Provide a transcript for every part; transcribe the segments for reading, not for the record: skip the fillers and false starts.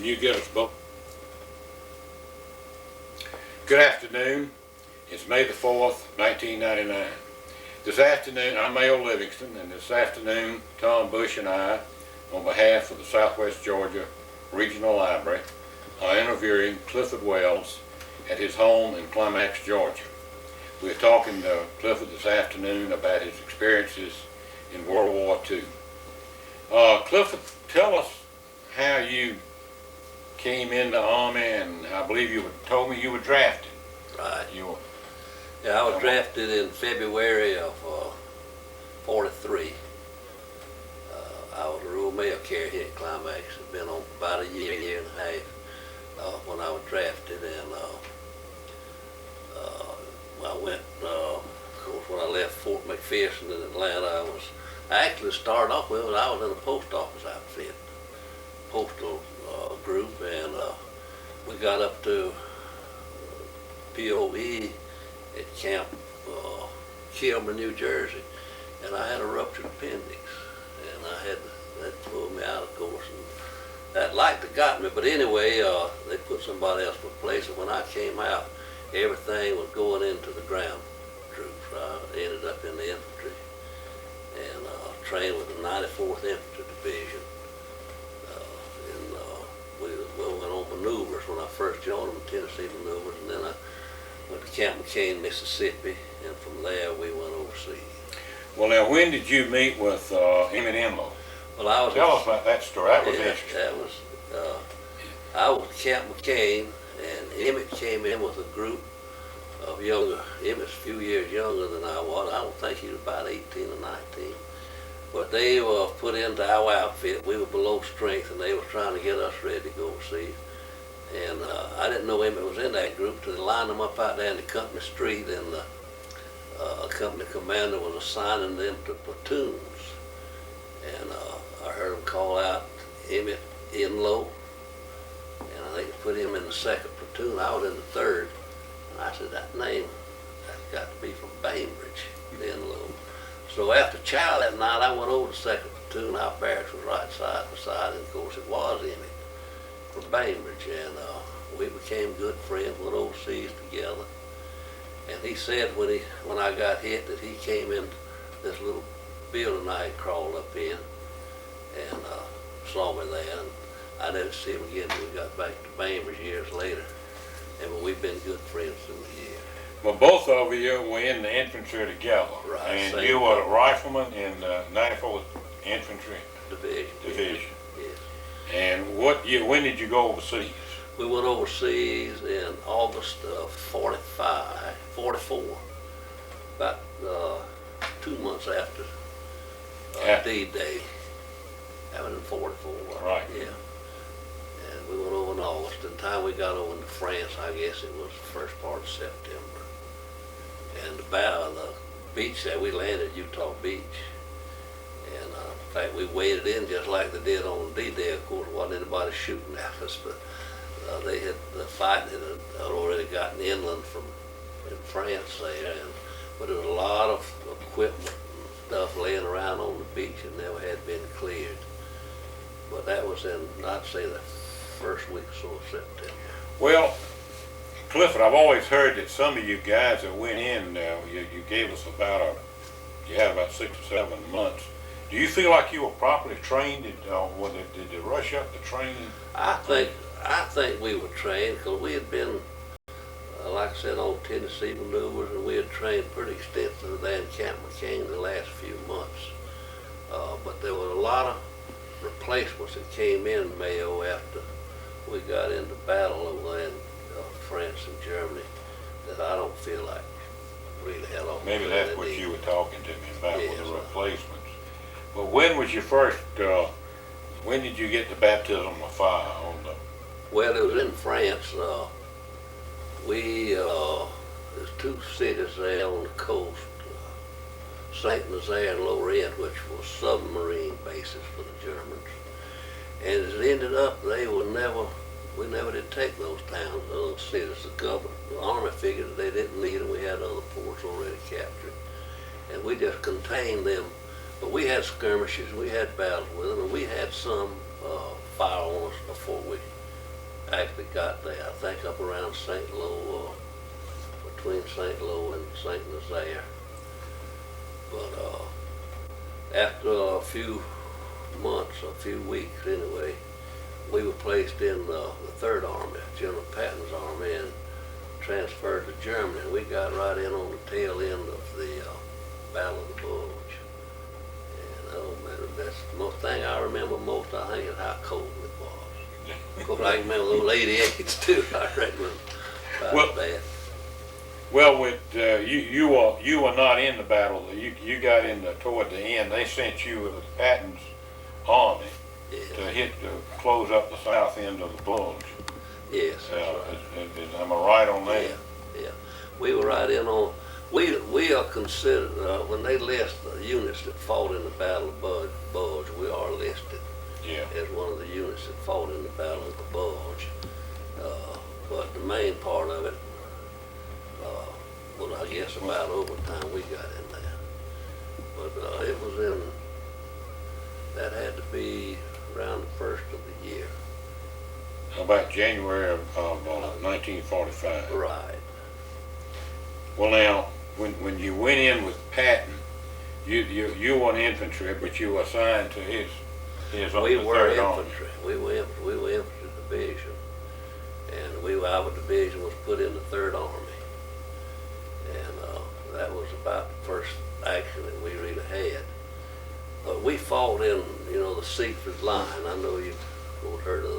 Can you get us both? Good afternoon. It's May the 4th, 1999. This afternoon, I'm Mayo Livingston, and this afternoon, Tom Bush and I, on behalf of the Southwest Georgia Regional Library, are interviewing Clifford Wells at his home in Climax, Georgia. We're talking to Clifford this afternoon about his experiences in World War II. Clifford, tell us how you came in the Army, and I believe you told me you were drafted. Right. Yeah, I was drafted in February of '43. I was a rural mail carrier here at Climax. Had been on for about a year and a half when I was drafted, and I went. Of course, when I left Fort McPherson in Atlanta, I actually started off with I was in a post office outfit, postal group, and we got up to POE at Camp Kilmer, New Jersey, and I had a ruptured appendix, and that pulled me out, of course, and that liked have got me, but anyway, they put somebody else in place, and when I came out, everything was going into the ground troops. I ended up in the infantry, and trained with the 94th Infantry Division, and we went on maneuvers when I first joined them, Tennessee maneuvers, and then I went to Camp McCain, Mississippi, and from there we went overseas. Well, now, when did you meet with Emmett Enlow? Well, Tell us about that story. That was interesting. I was at Camp McCain, and Emmett came in with a group of younger. Emmett's a few years younger than I was. I don't think he was about 18 or 19. But they were put into our outfit. We were below strength, and they were trying to get us ready to go overseas. And I didn't know Emmett was in that group until they lined them up out there in the company street, and the company commander was assigning them to platoons. And I heard him call out Emmett Enlow, and I think they put him in the second platoon. I was in the third, and I said, that's got to be from Bainbridge, Enlow. So after chow that night, I went over to the second platoon. Our barracks was right side by side, and of course it was Emmett from Bainbridge, and we became good friends, went overseas together. And he said when I got hit that he came in this little building I had crawled up in, and saw me there, and I didn't see him again until we got back to Bainbridge years later. And we've been good friends through the years. Well, both of you were in the infantry together. Right. And you were a rifleman in the 94th Infantry Division. Yes. And when did you go overseas? We went overseas in August of 44, about 2 months after D-Day. That was in 44. Right. Yeah. And we went over in August. And the time we got over into France, I guess it was the first part of September. And the beach that we landed at Utah Beach. And in fact, we waded in just like they did on D-Day. Of course, wasn't anybody shooting at us, but the fight had already gotten inland in France there, but there was a lot of equipment and stuff laying around on the beach and never had been cleared. But that was in, I'd say, the first week or so of September. Well, Clifford, I've always heard that some of you guys that went in, you gave us you had about 6 or 7 months. Do you feel like you were properly trained? Did they rush up the training? I think we were trained because we had been, like I said, on Tennessee maneuvers, and we had trained pretty extensively there in Camp McCain the last few months. But there were a lot of replacements that came in Mayo after we got into battle over there in France and Germany that I don't feel like really had on. Maybe that's what you were talking to me about, yes, with the replacements. But when was your first, when did you get the baptism of fire on the? Well, it was in France. There's 2 cities there on the coast, Saint Nazaire and Lorient, which were submarine bases for the Germans. And it ended up, we never did take those towns, those cities. The Army figured that they didn't need them. We had other ports already captured. And we just contained them. But we had skirmishes, we had battles with them, and we had some fire on us before we actually got there. I think up around St. Louis, between St. Louis and St. Nazaire. But after a few months, a few weeks anyway, we were placed in the Third Army, General Patton's army, and transferred to Germany. And we got right in on the tail end of the Battle of the Bulge. And oh man, that's the most thing I remember most, I think, is how cold it was. Of course, I can remember those 88s too, I reckon. Well, bad. Well, with you were not in the battle. You got in toward the end. They sent you with Patton's army to close up the south end of the Bulge. Yes. Am I right on that? Yeah. We were right in on. We are considered when they list the units that fought in the Battle of Bulge. We are listed as one of the units that fought in the Battle of the Bulge. But the main part of it. Well, I guess about over the time we got in there. But it was in, that had to be around the first of the year. How about January of 1945? Right. Well now, when you went in with Patton, you weren't infantry, but you were assigned to his We were Third infantry. We were infantry division. And our division was put in the Third Army. And that was about the first action that we really had. But we fought in, the Siegfried Line. I know you've heard of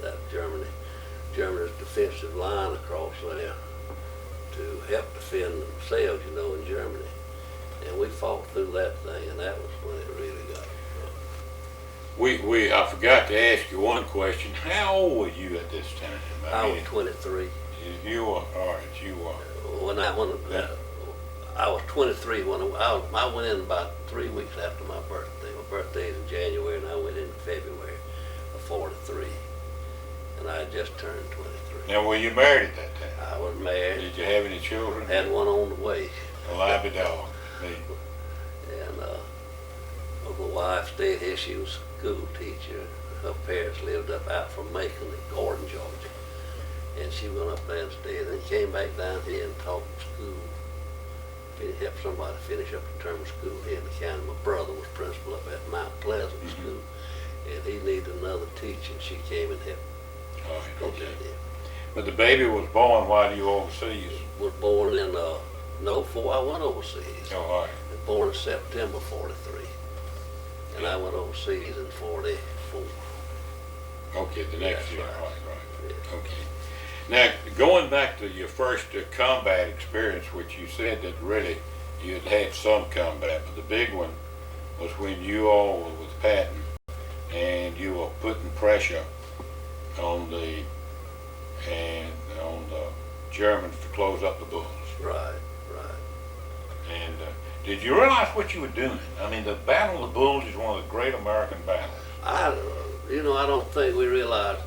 that Germany's defensive line across there to help defend themselves, in Germany. And we fought through that thing, and that was when it really got rough. I forgot to ask you one question. How old were you at this time? I was 23. You were, all right, you were. I was 23 when I went in about 3 weeks after my birthday. My birthday is in January, and I went in February of 43. And I had just turned 23. Now, were you married at that time? I was married. Did you have any children? Had one on the way. A lively dog. Me. And my wife stayed here. She was a school teacher. Her parents lived up out from Macon in Gordon, Georgia. And she went up there and stayed, and then came back down here and taught school. Helped somebody finish up the term of school here in the county. My brother was principal up at Mount Pleasant School, and he needed another teacher, and she came and helped. All right, okay. But the baby was born while you were overseas? Was born in, before I went overseas. Oh, all right. Born in September 43, and I went overseas in 44. Okay, the next year, right. Yeah. Okay. Now, going back to your first combat experience, which you said that really you had had some combat, but the big one was when you all were with Patton and you were putting pressure on the Germans to close up the Bulge. Right. And did you realize what you were doing? I mean, the Battle of the Bulge is one of the great American battles. I don't think we realized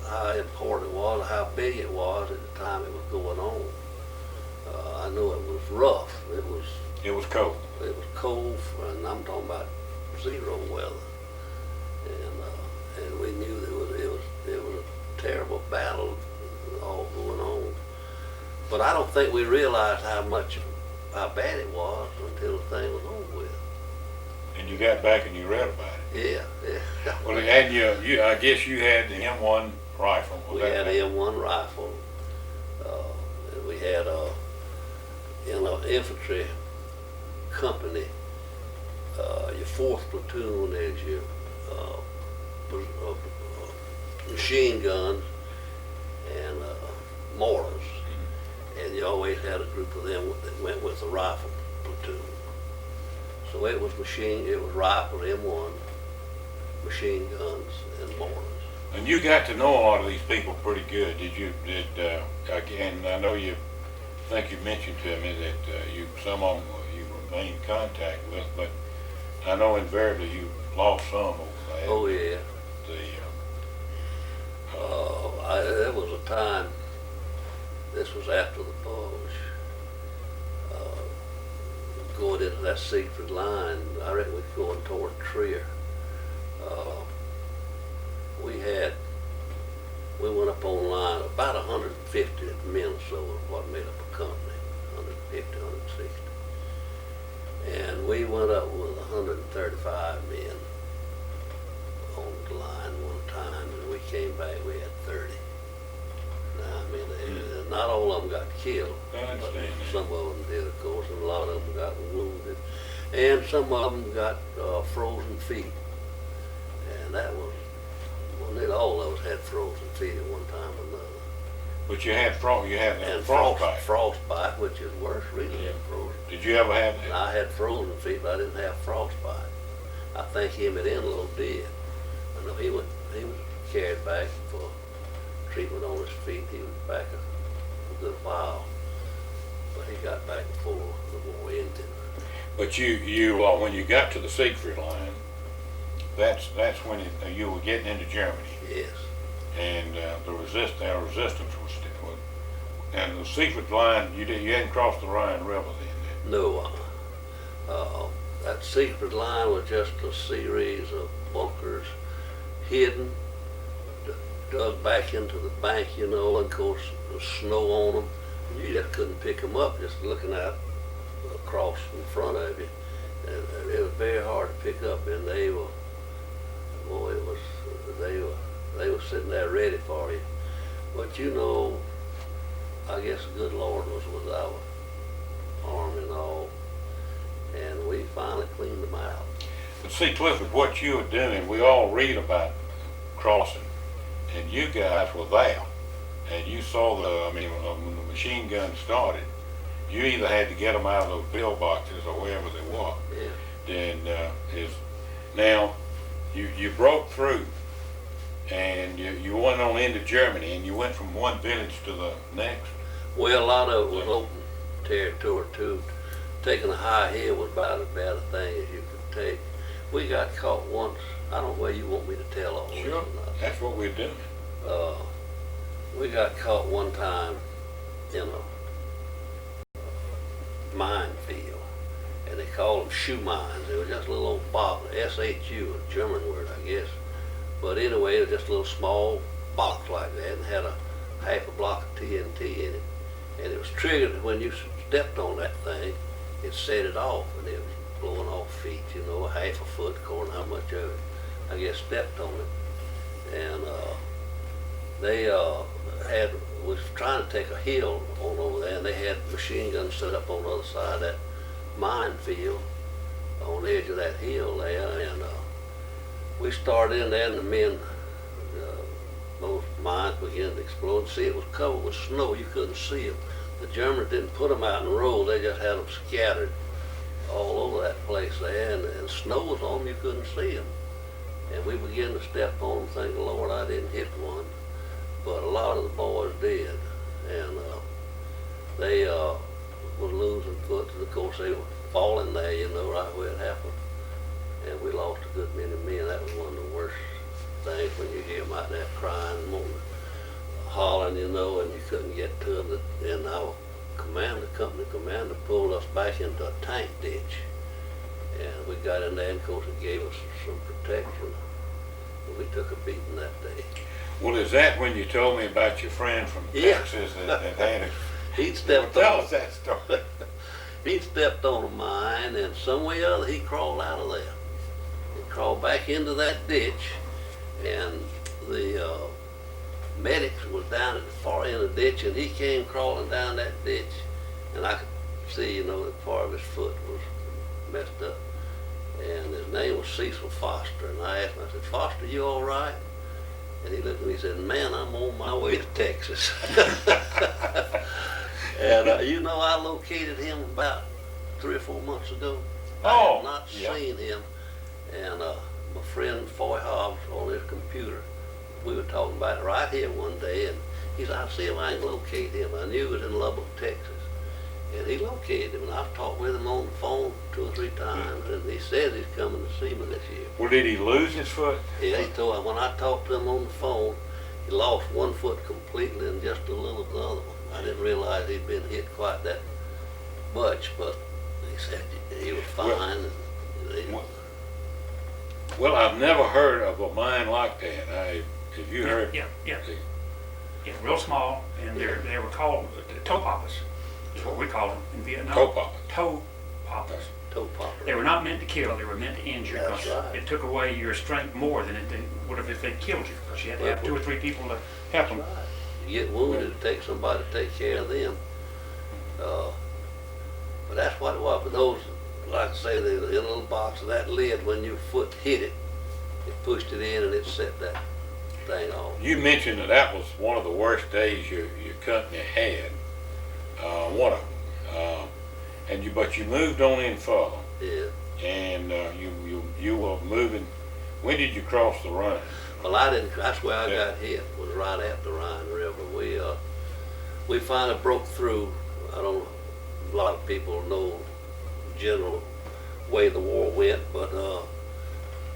how important it was, how big it was at the time it was going on. I know it was rough. It was cold. It was cold, and I'm talking about zero weather. And we knew it was a terrible battle all going on. But I don't think we realized how bad it was until the thing was over with. And you got back and you read about it. Yeah. Well, and you I guess you had the M1 rifle. We had an M1 rifle. And we had infantry company. Your 4th platoon is your machine guns and mortars. And you always had a group of them that went with the rifle platoon. So it was rifle, M1, machine guns, and mortars. And you got to know a lot of these people pretty good. Again, I know you mentioned to me that some of them you remain in contact with, but I know invariably you lost some over that. Oh yeah. There was a time, this was after the Bulge, going into that Siegfried line. I reckon we were going toward Trier. We had we went up on line, about 150 men or so was what made up a company, 150, 160. And we went up with 135 men on the line one time, and we came back, we had 30. Now, I mean, not all of them got killed. I understand that. Some of them did, of course, and a lot of them got wounded. And some of them got frozen feet. And that was, well, nearly all of us had frozen feet at one time or another. But you had And frostbite. frostbite, which is worse really than frozen. Did you ever have that? I had frozen feet, but I didn't have frostbite. I think him at Enlow did. I know he was carried back for treatment on his feet. He was back a good while, but he got back before the war ended. But when you got to the Siegfried line, that's when you were getting into Germany. Yes. And our resistance was still. And the Siegfried line, you hadn't crossed the Rhine River then. No, that Siegfried line was just a series of bunkers hidden, dug back into the bank, you know, and of course the snow on them. You just couldn't pick them up just looking out across in front of you. And it was very hard to pick up, and they were sitting there ready for you. But you know, I guess the good Lord was with our army and all, and we finally cleaned them out. But see, Clifford, what you were doing, we all read about crossing, and you guys were there, and you saw when the machine gun started, you either had to get them out of those pillboxes or wherever they were. Yeah. And now you broke through, and you went on into Germany, and you went from one village to the next. Well, a lot of it was open territory too. Taking a high hill was about as bad a thing as you could take. We got caught once. I don't know whether you want me to tell all this Sure. or not. That's what we're doing. We got caught one time in a minefield, and they called them shoe mines. It was just a little old box, SHU, a German word, I guess. But anyway, it was just a little small box like that, and had a half a block of TNT in it. And it was triggered when you stepped on that thing, it set it off, and it was blowing off feet, you know, a half a foot, according to how much of it, I guess, stepped on it. And they was trying to take a hill on over there, and they had machine guns set up on the other side of that minefield, on the edge of that hill there, and we started in there, and the men, those mines began to explode. See, it was covered with snow. You couldn't see them. The Germans didn't put them out in rows. They just had them scattered all over that place there, and snow was on them. You couldn't see them. And we began to step on them, thinking, Lord, I didn't hit one. But a lot of the boys did. And they were losing foot. Of course, they were falling there, you know, right where it happened. And we lost a good many men. That was one of the worst things, when you hear them out there crying and hollering, you know, and you couldn't get to them. And our company commander pulled us back into a tank ditch. And we got in there, and of course it gave us some protection. But we took a beating that day. Well, is that when you told me about your friend from Texas that had it? He'd stepped Tell us that story. He'd stepped on a mine, and some way or other he crawled out of there. He crawled back into that ditch, and the medics was down at the far end of the ditch, and he came crawling down that ditch, and I could see, you know, that part of his foot was messed up. And his name was Cecil Foster, and I asked him, I said, Foster, you all right? And he looked at me and said, man, I'm on my way to Texas. And you know, I located him about 3 or 4 months ago. I had not seen him. And my friend Foy Hobbs on his computer, we were talking about it right here one day, and he said, I'll see if I can locate him. I knew he was in Lubbock, Texas. And he located him, and I've talked with him on the phone 2 or 3 times, and he says he's coming to see me this year. Well, did he lose his foot? Yeah, he told me, when I talked to him on the phone, he lost one foot completely and just a little of the other one. I didn't realize he'd been hit quite that much, but he said he was fine. Well, I've never heard of a mine like that. Have you heard? Yeah. Yeah, real small, and they were called toe poppers, is what we called them in Vietnam. Toe poppers. Toe poppers. Toe popper. They were not meant to kill, they were meant to injure. That's 'Cause right. it took away your strength more than it would have if they killed you, because you had to have 2 or 3 people to help them. Right. You get wounded, it takes somebody to take care of them. But that's what it was. But those, like I say, they were in a little box, and that lid, when your foot hit it, it pushed it in and it set that thing off. You mentioned that that was one of the worst days your company had, one of them. But you moved on in further, Yeah. and you were moving. When did you cross the Rhine? Well, I didn't, that's where I Yeah. got hit, was right at the Rhine River. We finally broke through. I don't, a lot of people know the general way the war went, but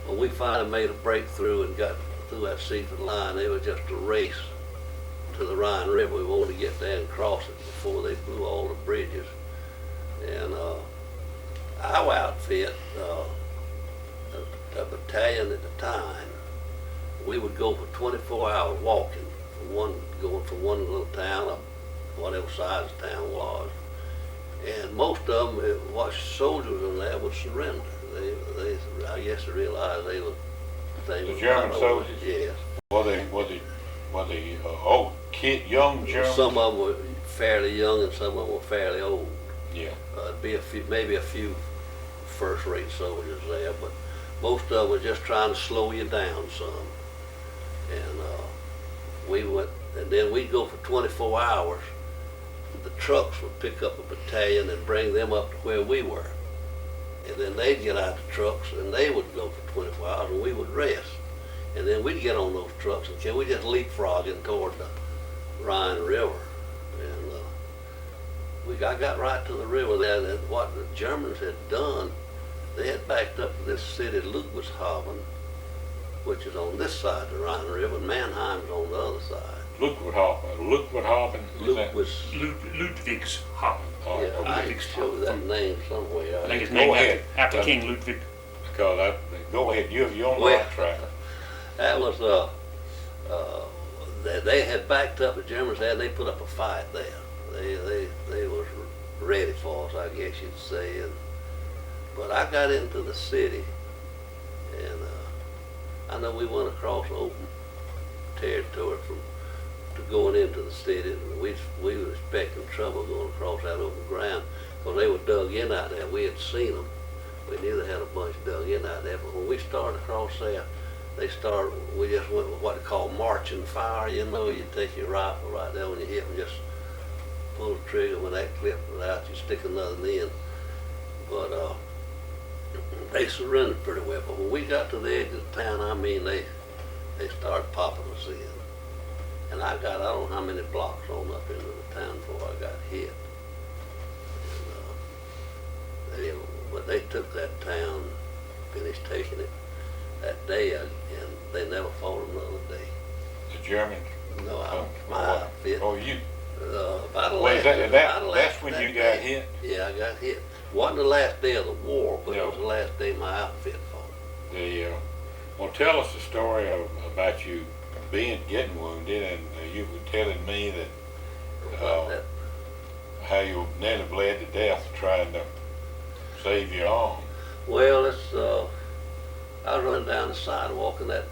when we finally made a breakthrough and got through that secret line, it was just a race to the Rhine River. We wanted to get there and cross it before they blew all the bridges. And our outfit, a battalion at the time, we would go for 24 hours walking, going from one little town up whatever size the town was. And most of them, what soldiers in there would surrender. I guess they realized they were. The German soldiers? Yes. Were they old young Germans? Some of them were fairly young and some of them were fairly old. Yeah. It'd be maybe a few first-rate soldiers there, but most of them were just trying to slow you down some. And we went, and then we'd go for 24 hours. The trucks would pick up a battalion and bring them up to where we were. And then they'd get out the trucks and they would go for 24 hours and we would rest. And then we'd get on those trucks and we just leapfrogging toward the Rhine River. And I got right to the river there, and what the Germans had done, they had backed up to this city, Ludwigshafen, which is on this side of the Rhine River, and Mannheim's on the other side. Ludwigshafen. Ludwigshafen. Yeah, I can show that name somewhere. I think it's Go named ahead. after King Ludwig. Because go ahead, you're on the Well, right track. That was, they had backed up, the Germans had, they put up a fight there. They was ready for us, I guess you'd say. But I got into the city, and I know we went across open territory to going into the city. And we were expecting trouble going across that open ground, because they were dug in out there. We had seen them. We knew they had a bunch dug in out there. But when we started across there, we just went with what they call marching fire. You know, you take your rifle right there when you hit them, just pull the trigger. When that clip was out, you stick another in. But they surrendered pretty well. But when we got to the edge of the town, I mean, they started popping us in. And I don't know how many blocks on up into the town before I got hit. And, but they took that town, finished taking it that day, and they never fought another day. The Germans? No, my outfit. Oh, you? That's when you got hit? Yeah, I got hit. Wasn't the last day of the war, but it was the last day my outfit fought. Well, tell us the story about you getting wounded, and you were telling me that how you nearly bled to death trying to save your arm. Well, I was running down the sidewalk, and that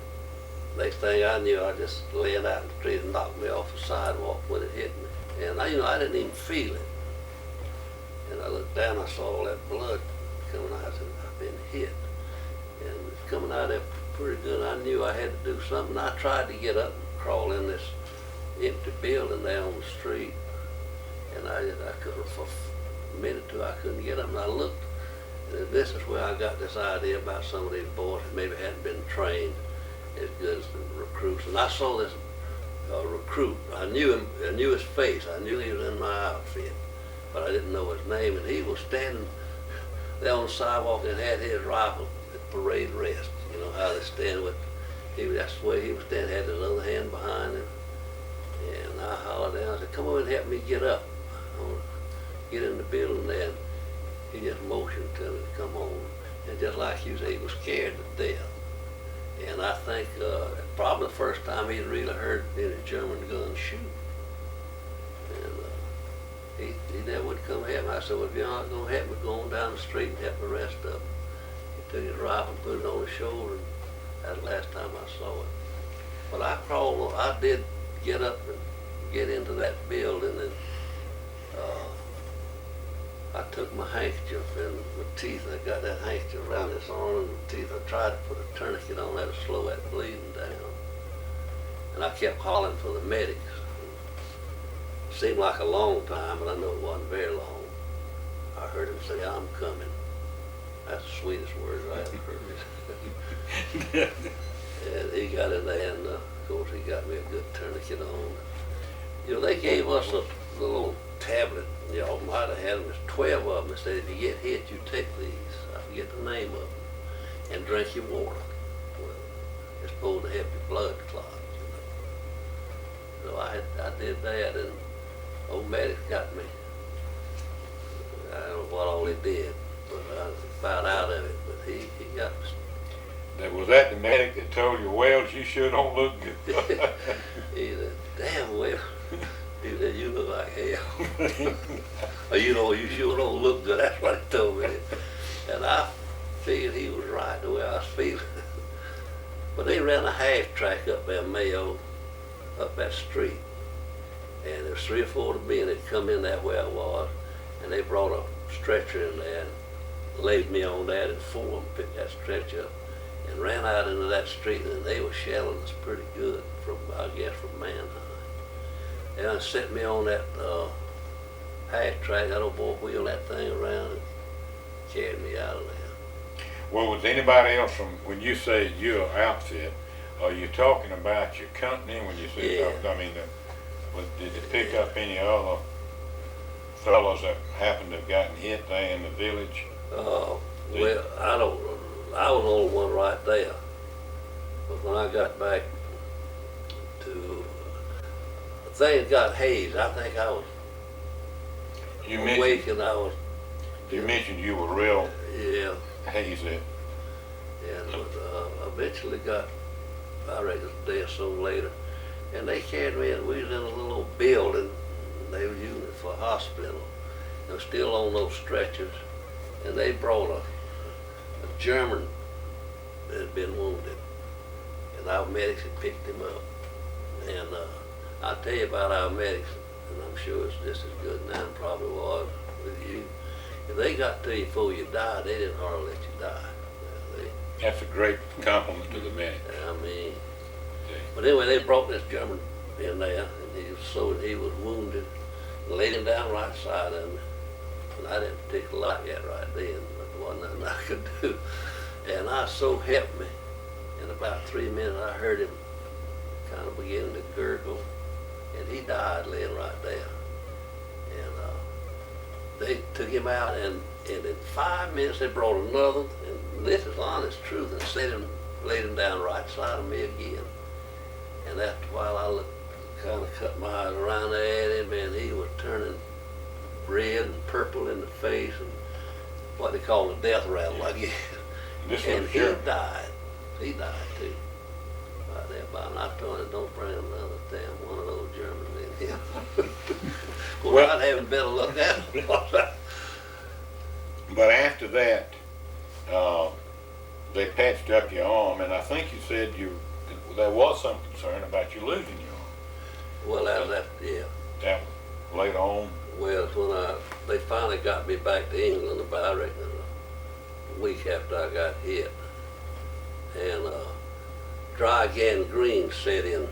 next thing I knew, I just laying out in the street and knocked me off the sidewalk when it hit me. And I didn't even feel it. And I looked down, I saw all that blood coming out. I said, I've been hit. And it's coming out there pretty good. I knew I had to do something. I tried to get up and crawl in this empty building there on the street. And I couldn't, for a minute or two, I couldn't get up. And I looked, and this is where I got this idea about some of these boys that maybe hadn't been trained as good as the recruits. And I saw this recruit. I knew him, I knew his face. I knew he was in my outfit, but I didn't know his name. And he was standing there on the sidewalk and had his rifle at parade rest. You know how they stand with, that's the way he was standing, had his other hand behind him. And I hollered down, I said, come over and help me get up. I want to get in the building there. And he just motioned to me to come on. And just like you say, he was scared to death. And I think probably the first time he'd really heard any German guns shoot. And he never would come help me. I said, well, if you're not going to help me, go on down the street and help the rest of them. He took his rifle and put it on his shoulder, and that's the last time I saw it. But I did get up and get into that building, and I took my handkerchief and my teeth, I got that handkerchief around this arm and my teeth. I tried to put a tourniquet on that to slow that bleeding down. And I kept hollering for the medics. It seemed like a long time, but I know it wasn't very long. I heard him say, I'm coming. That's the sweetest words I ever heard. And he got in there, and of course he got me a good tourniquet on. You know, they gave us a little tablet. Y'all might have had them. There's 12 of them. They said if you get hit, you take these. I forget the name of them. And drink your water. Well, it's supposed to help your blood clot. You know. So I did that, and old medic got me. I don't know what all he did, but I was about out of it. But he got me. Was that the medic that told you, Wells, you sure don't look good? He said, damn, Wells. He said, you look like hell. Or, you know, you sure don't look good. That's what he told me. And I figured he was right the way I was feeling. But they ran a half track up there, Mayo, up that street. And there was 3 or 4 of the men that come in that way I was. And they brought a stretcher in there and laid me on that, and 4 of them picked that stretcher up and ran out into that street, and they were shelling us pretty good from, I guess, from Manheim. And set me on that half track. That old boy wheeled that thing around and carried me out of there. Well, was anybody else from, when you say your outfit, are you talking about your company when you say, Yeah. I mean, did you pick up any other fellows that happened to have gotten hit there in the village? Well, I was the only one right there. But when I got back to, things got hazed. I think I was awake, and I was. You mentioned you were real Yeah. hazy. And eventually got, I reckon a day or so later, and they carried me in. We was in a little old building. They were using it for a hospital. They were still on those stretchers, and they brought a German that had been wounded, and our medics had picked him up. And I'll tell you about our medics, and I'm sure it's just as good now and probably was with you. If they got to you before you died, they didn't hardly let you die. That's a great compliment to the medic. I mean, but anyway, they brought this German in there, and he was wounded, and laid him down right side of me. And I didn't particularly like that right then, but there wasn't nothing I could do. And I so helped me, in about 3 minutes, I heard him kind of beginning to gurgle, and he died laying right there. And they took him out, and in 5 minutes they brought another, and this is honest truth, and laid him down right side of me again. And after a while, I kind of cut my eyes around there at him, and he was turning red and purple in the face, and what they call a death rattle, I guess. And he died. He died too. Right there by, and I told him, don't bring another damn one of those Germans in here. Well, I'd have better look at him. But after that, they patched up your arm, and I think you said there was some concern about you losing your arm. Well, that yeah. That later on. Well, when they finally got me back to England about, I reckon, a week after I got hit, and dry gangrene set in,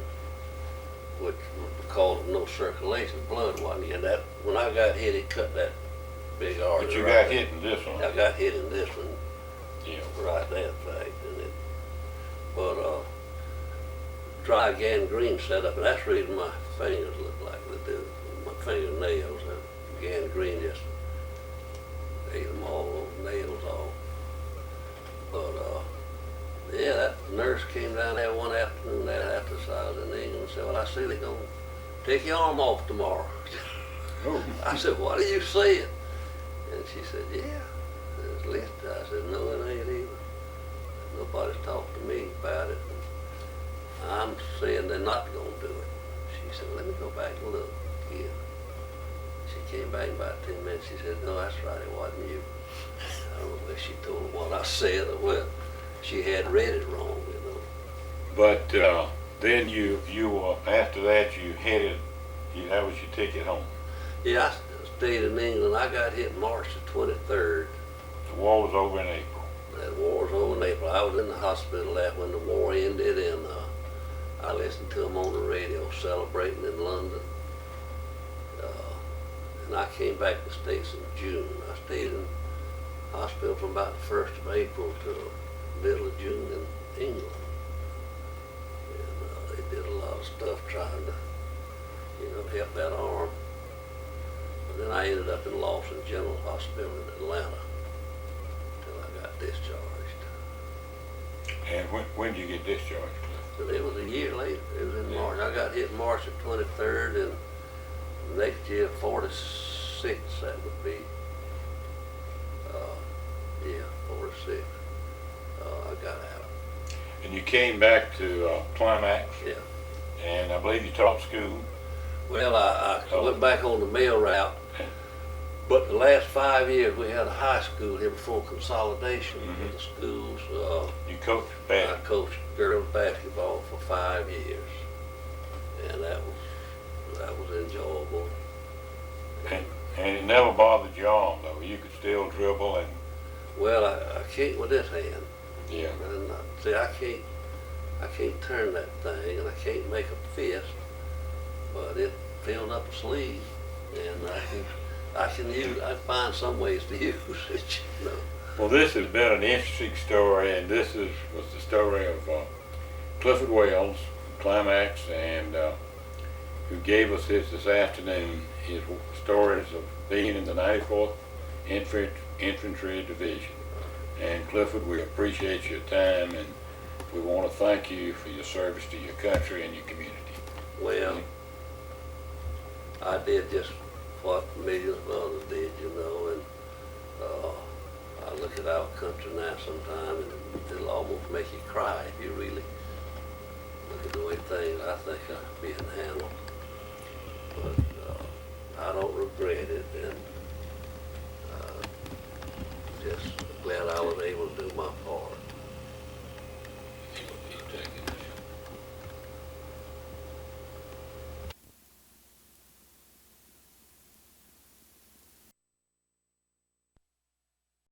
which was called no circulation, blood wasn't in that. When I got hit, it cut that big artery. But you got hit in this one. I got hit in this one. Yeah. Right there, in fact, but dry gangrene set up, and that's the reason my fingers look like they do. My fingernails, gangrene just ate them all, those nails off. But yeah, that nurse came down there one afternoon after I was in England and said, well, I see they're going to take your arm off tomorrow. Oh. I said, what are you saying? And she said, yeah, it's listed. I said, no, it ain't either. Nobody's talked to me about it. saying they're not gonna do it. She said, let me go back and look again. She came back in about 10 minutes. She said, no, that's right, it wasn't you. I don't know if she told them what I said or what. She had read it wrong, you know. But then you were, after that, you headed, that was your ticket home. Yeah, I stayed in England. I got hit March the 23rd. The war was over in April. That war was over in April. I was in the hospital that when the war ended, and I listened to them on the radio celebrating in London. And I came back to the States in June. I stayed in hospital from about the 1st of April to the middle of June in England. And they did a lot of stuff trying to, you know, help that arm. But then I ended up in Lawson General Hospital in Atlanta until I got discharged. And when did you get discharged, Cliff? But it was a year later. It was in March. I got hit March the 23rd, and next year, 46, that would be. 46. I got out. And you came back to Climax, Yeah. and I believe you taught school. Well, I went back on the mail route, but the last 5 years we had a high school here before consolidation of the schools. You coached I basketball. coached girls basketball for 5 years, and that was enjoyable. And it never bothered your arm, though. You could still dribble and. Well, I can't with this hand. Yeah. And see, I can't turn that thing, and I can't make a fist, but it filled up a sleeve, and I can find some ways to use it, you know. Well, this has been an interesting story, and this was the story of Clifford Wells, Climax, and who gave us this afternoon, his stories of being in the 94th Infantry Division. And Clifford, we appreciate your time, and we want to thank you for your service to your country and your community. Well, I did just what millions of others did, you know, and I look at our country now sometimes, and it'll almost make you cry if you really look at the way things I think are being handled. But I don't regret it, and just glad I was able to do my part.